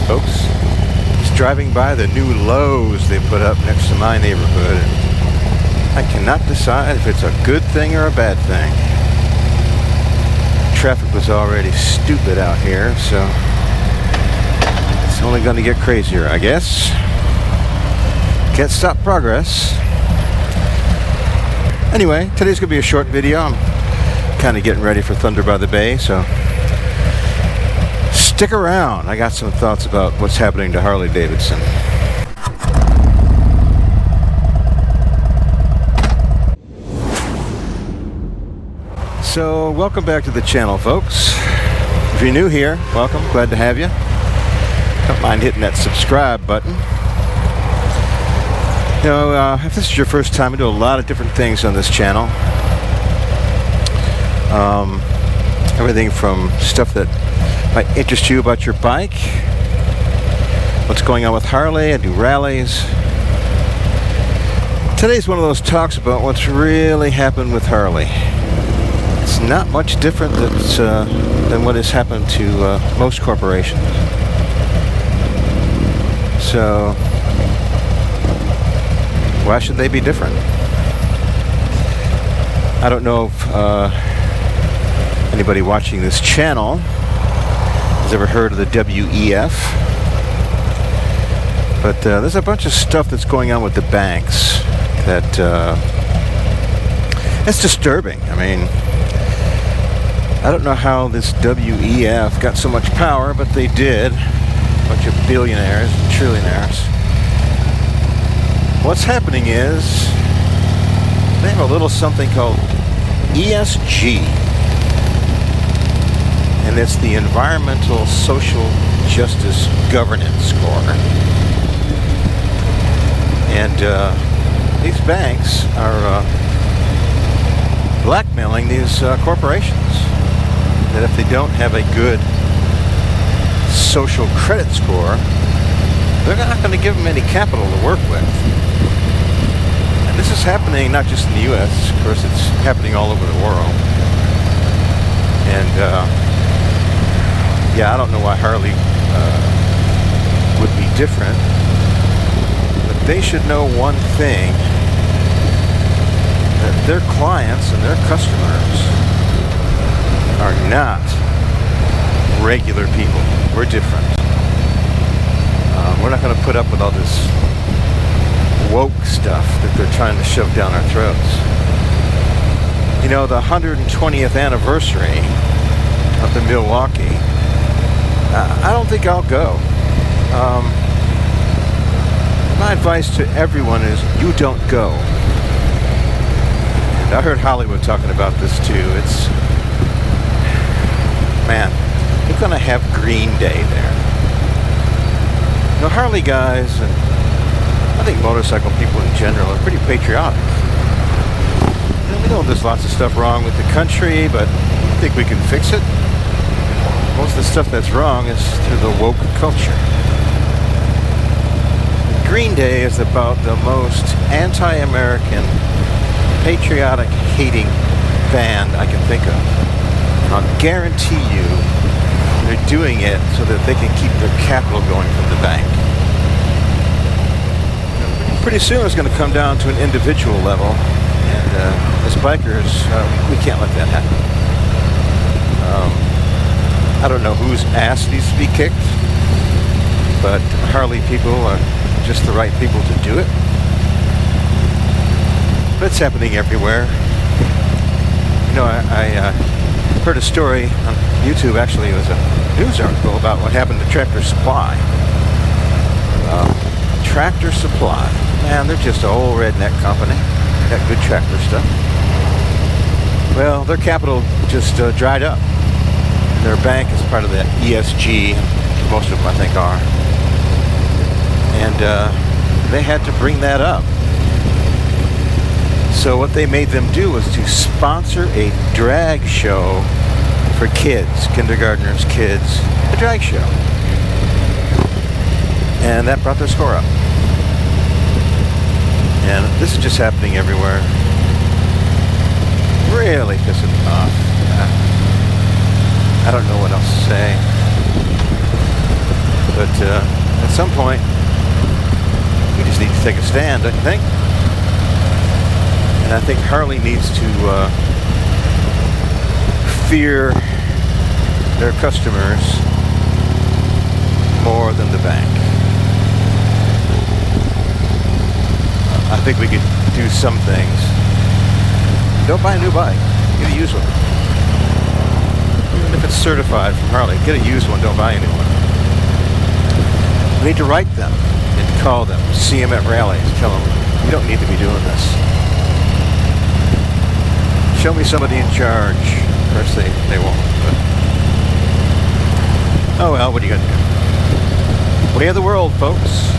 folks. Just driving by the new Lowe's they put up next to my neighborhood. I cannot decide if it's a good thing or a bad thing. Traffic was already stupid out here, so it's only going to get crazier, I guess. Can't stop progress. Anyway, today's going to be a short video. I'm kind of getting ready for Thunder by the Bay, so stick around. I got some thoughts about what's happening to Harley Davidson. So, welcome back to the channel, folks. If you're new here, welcome. Glad to have you. Don't mind hitting that subscribe button. You know, if this is your first time, I do a lot of different things on this channel. Everything from stuff that might interest you about your bike, what's going on with Harley. I do rallies. Today's one of those talks about what's really happened with Harley. It's not much different than what has happened to most corporations. So, why should they be different? I don't know if anybody watching this channel has ever heard of the WEF, but there's a bunch of stuff that's going on with the banks that it's disturbing. I mean, I don't know how this WEF got so much power, but they did. A bunch of billionaires and trillionaires. What's happening is they have a little something called ESG, and it's the Environmental Social Justice Governance Score. And these banks are blackmailing these corporations that if they don't have a good social credit score, they're not going to give them any capital to work with. And this is happening not just in the US, of course it's happening all over the world. And yeah, I don't know why Harley would be different, but they should know one thing, that their clients and their customers are not regular people. We're different. We're not going to put up with all this woke stuff that they're trying to shove down our throats. You know, the 120th anniversary of the Milwaukee, I don't think I'll go. My advice to everyone is you don't go. And I heard Hollywood talking about this too. It's, man, they're going to have Green Day there. You know, Harley guys, and I think motorcycle people in general, are pretty patriotic. You know, we know there's lots of stuff wrong with the country, but I think we can fix it. Most of the stuff that's wrong is through the woke culture. Green Day is about the most anti-American, patriotic, hating band I can think of. And I'll guarantee you they're doing it so that they can keep their capital going from the bank. Pretty soon it's going to come down to an individual level, and as bikers, we can't let that happen. I don't know whose ass needs to be kicked, but Harley people are just the right people to do it. But it's happening everywhere. You know, I heard a story on YouTube, actually it was a news article about what happened to Tractor Supply. Tractor Supply, man, they're just an old redneck company. Got good tractor stuff. Well, their capital just dried up. Their bank is part of the ESG, most of them I think are. And they had to bring that up. So what they made them do was to sponsor a drag show for kids, kindergartners, kids, a drag show. And that brought their score up. And this is just happening everywhere. Really pissing me off. I don't know what else to say. But at some point, we just need to take a stand, don't you think? And I think Harley needs to fear their customers more than the bank. I think we could do some things. Don't buy a new bike, get a used one. Even if it's certified from Harley, get a used one, don't buy a new one. We need to write them and call them, see them at rallies, tell them, you don't need to be doing this. Show me somebody in charge. Of course, they won't. But oh well, what are you going to do? Way of the world, folks.